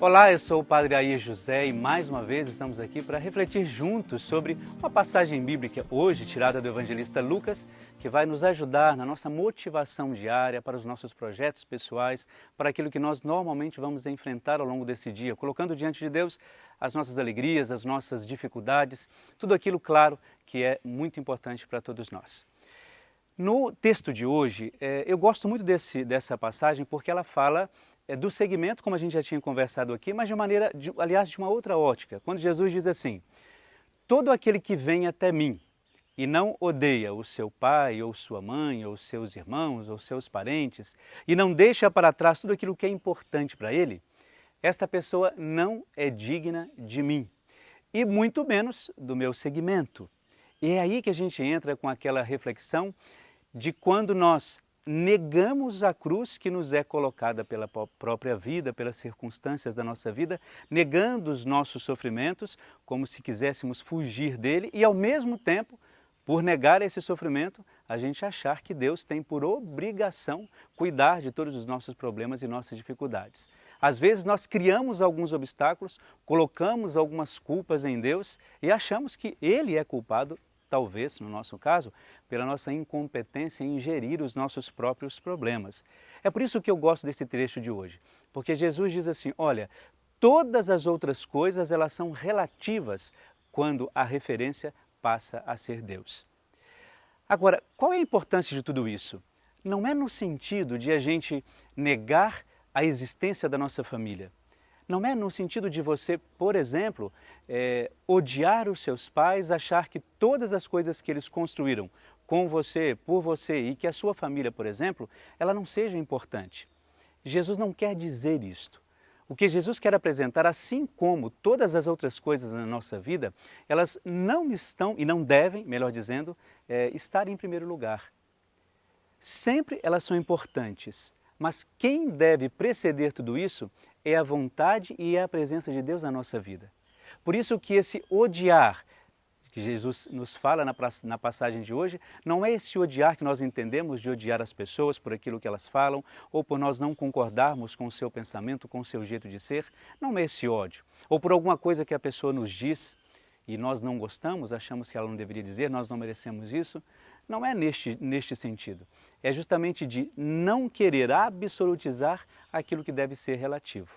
Olá, eu sou o Padre Air José e mais uma vez estamos aqui para refletir juntos sobre uma passagem bíblica hoje tirada do evangelista Lucas, que vai nos ajudar na nossa motivação diária para os nossos projetos pessoais, para aquilo que nós normalmente vamos enfrentar ao longo desse dia, colocando diante de Deus as nossas alegrias, as nossas dificuldades, tudo aquilo, claro, que é muito importante para todos nós. No texto de hoje, eu gosto muito dessa passagem porque ela fala do segmento, como a gente já tinha conversado aqui, mas de uma maneira, aliás, de uma outra ótica. Quando Jesus diz assim: todo aquele que vem até mim e não odeia o seu pai, ou sua mãe, ou seus irmãos, ou seus parentes, e não deixa para trás tudo aquilo que é importante para ele, esta pessoa não é digna de mim, e muito menos do meu segmento. E é aí que a gente entra com aquela reflexão de quando nós negamos a cruz que nos é colocada pela própria vida, pelas circunstâncias da nossa vida, negando os nossos sofrimentos, como se quiséssemos fugir dele, e ao mesmo tempo, por negar esse sofrimento, a gente achar que Deus tem por obrigação cuidar de todos os nossos problemas e nossas dificuldades. Às vezes nós criamos alguns obstáculos, colocamos algumas culpas em Deus e achamos que Ele é culpado, talvez, no nosso caso, pela nossa incompetência em gerir os nossos próprios problemas. É por isso que eu gosto desse trecho de hoje, porque Jesus diz assim: olha, todas as outras coisas elas são relativas quando a referência passa a ser Deus. Agora, qual é a importância de tudo isso? Não é no sentido de a gente negar a existência da nossa família. Não é no sentido de você, por exemplo, odiar os seus pais, achar que todas as coisas que eles construíram com você, por você e que a sua família, por exemplo, ela não seja importante. Jesus não quer dizer isto. O que Jesus quer apresentar, assim como todas as outras coisas na nossa vida, elas não estão e não devem, melhor dizendo, estar em primeiro lugar. Sempre elas são importantes, mas quem deve preceder tudo isso é a vontade e a presença de Deus na nossa vida. Por isso que esse odiar, que Jesus nos fala na passagem de hoje, não é esse odiar que nós entendemos de odiar as pessoas por aquilo que elas falam, ou por nós não concordarmos com o seu pensamento, com o seu jeito de ser, não é esse ódio. Ou por alguma coisa que a pessoa nos diz e nós não gostamos, achamos que ela não deveria dizer, nós não merecemos isso. Não é neste sentido. É justamente de não querer absolutizar aquilo que deve ser relativo.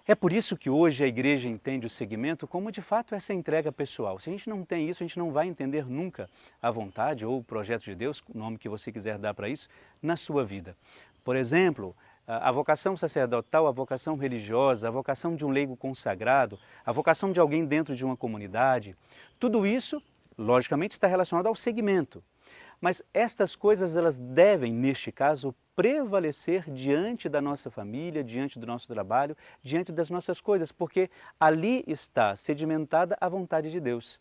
É por isso que hoje a igreja entende o segmento como de fato essa entrega pessoal. Se a gente não tem isso, a gente não vai entender nunca a vontade ou o projeto de Deus, o nome que você quiser dar para isso, na sua vida. Por exemplo, a vocação sacerdotal, a vocação religiosa, a vocação de um leigo consagrado, a vocação de alguém dentro de uma comunidade, tudo isso, logicamente, está relacionado ao segmento. Mas estas coisas, elas devem, neste caso, prevalecer diante da nossa família, diante do nosso trabalho, diante das nossas coisas, porque ali está sedimentada a vontade de Deus.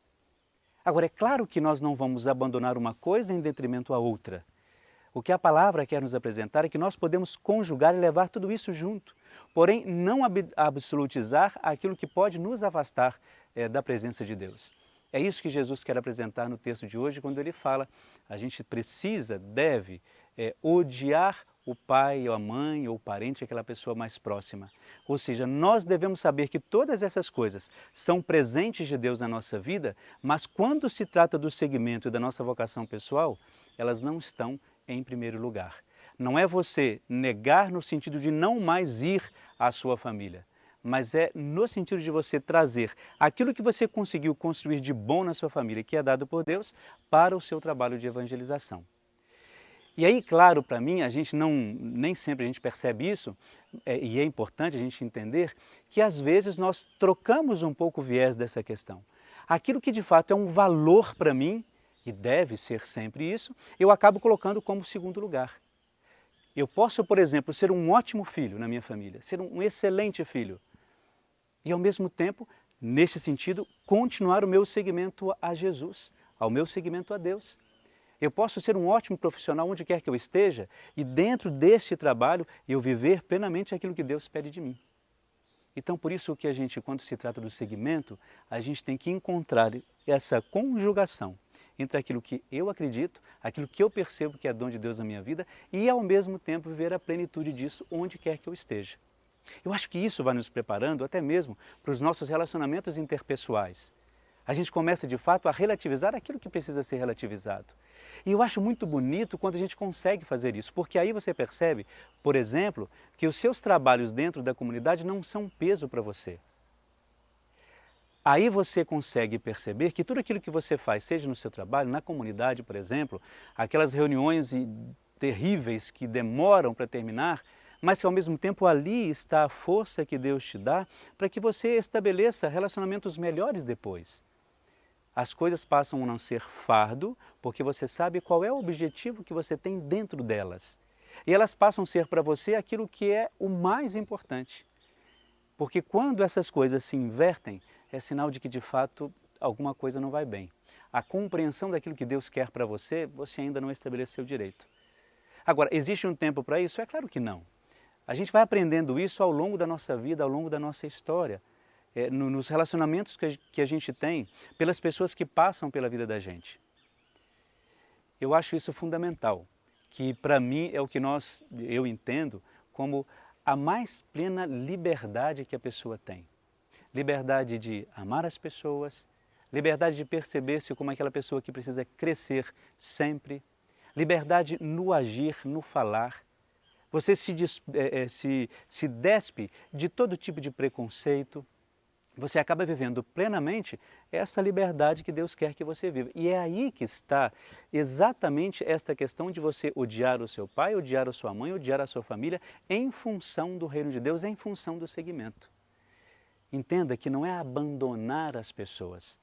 Agora, é claro que nós não vamos abandonar uma coisa em detrimento à outra. O que a palavra quer nos apresentar é que nós podemos conjugar e levar tudo isso junto, porém não absolutizar aquilo que pode nos afastar da presença de Deus. É isso que Jesus quer apresentar no texto de hoje, quando ele fala: a gente precisa, deve odiar o pai, ou a mãe, ou o parente, aquela pessoa mais próxima. Ou seja, nós devemos saber que todas essas coisas são presentes de Deus na nossa vida, mas quando se trata do segmento e da nossa vocação pessoal, elas não estão em primeiro lugar. Não é você negar no sentido de não mais ir à sua família, mas é no sentido de você trazer aquilo que você conseguiu construir de bom na sua família, que é dado por Deus, para o seu trabalho de evangelização. E aí, claro, para mim, nem sempre a gente percebe isso, e é importante a gente entender que às vezes nós trocamos um pouco o viés dessa questão. Aquilo que de fato é um valor para mim, e deve ser sempre isso, eu acabo colocando como segundo lugar. Eu posso, por exemplo, ser um ótimo filho na minha família, ser um excelente filho, e ao mesmo tempo, neste sentido, continuar o meu seguimento a Jesus, ao meu seguimento a Deus. Eu posso ser um ótimo profissional onde quer que eu esteja e dentro deste trabalho eu viver plenamente aquilo que Deus pede de mim. Então, por isso que a gente, quando se trata do segmento, a gente tem que encontrar essa conjugação entre aquilo que eu acredito, aquilo que eu percebo que é dom de Deus na minha vida e, ao mesmo tempo, viver a plenitude disso onde quer que eu esteja. Eu acho que isso vai nos preparando até mesmo para os nossos relacionamentos interpessoais. A gente começa de fato a relativizar aquilo que precisa ser relativizado. E eu acho muito bonito quando a gente consegue fazer isso, porque aí você percebe, por exemplo, que os seus trabalhos dentro da comunidade não são um peso para você. Aí você consegue perceber que tudo aquilo que você faz, seja no seu trabalho, na comunidade, por exemplo, aquelas reuniões terríveis que demoram para terminar, mas que ao mesmo tempo ali está a força que Deus te dá para que você estabeleça relacionamentos melhores depois. As coisas passam a não ser fardo, porque você sabe qual é o objetivo que você tem dentro delas. E elas passam a ser para você aquilo que é o mais importante. Porque quando essas coisas se invertem, é sinal de que de fato alguma coisa não vai bem. A compreensão daquilo que Deus quer para você, você ainda não estabeleceu direito. Agora, existe um tempo para isso? É claro que não. A gente vai aprendendo isso ao longo da nossa vida, ao longo da nossa história. Nos relacionamentos que a gente tem, pelas pessoas que passam pela vida da gente. Eu acho isso fundamental, que para mim é o que eu entendo como a mais plena liberdade que a pessoa tem. Liberdade de amar as pessoas, liberdade de perceber-se como aquela pessoa que precisa crescer sempre, liberdade no agir, no falar. Você se despe de todo tipo de preconceito. Você acaba vivendo plenamente essa liberdade que Deus quer que você viva. E é aí que está exatamente esta questão de você odiar o seu pai, odiar a sua mãe, odiar a sua família, em função do reino de Deus, em função do seguimento. Entenda que não é abandonar as pessoas,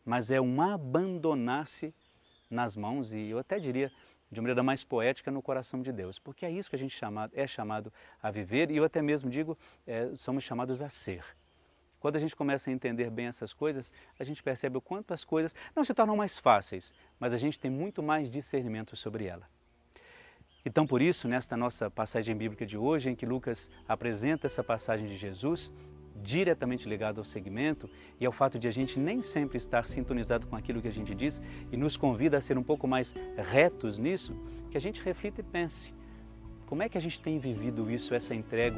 mas é um abandonar-se nas mãos, e eu até diria, de uma maneira mais poética, no coração de Deus. Porque é isso que a gente é chamado a viver, e eu até mesmo digo, somos chamados a ser. Quando a gente começa a entender bem essas coisas, a gente percebe o quanto as coisas não se tornam mais fáceis, mas a gente tem muito mais discernimento sobre ela. Então, por isso, nesta nossa passagem bíblica de hoje, em que Lucas apresenta essa passagem de Jesus, diretamente ligado ao segmento e ao fato de a gente nem sempre estar sintonizado com aquilo que a gente diz e nos convida a ser um pouco mais retos nisso, que a gente reflita e pense, como é que a gente tem vivido isso, essa entrega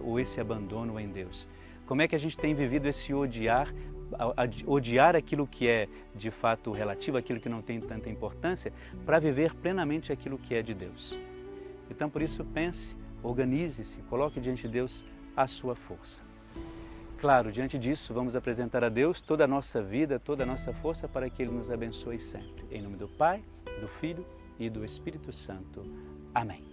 ou esse abandono em Deus? Como é que a gente tem vivido esse odiar aquilo que é de fato relativo, aquilo que não tem tanta importância, para viver plenamente aquilo que é de Deus? Então, por isso, pense, organize-se, coloque diante de Deus a sua força. Claro, diante disso, vamos apresentar a Deus toda a nossa vida, toda a nossa força para que Ele nos abençoe sempre. Em nome do Pai, do Filho e do Espírito Santo. Amém.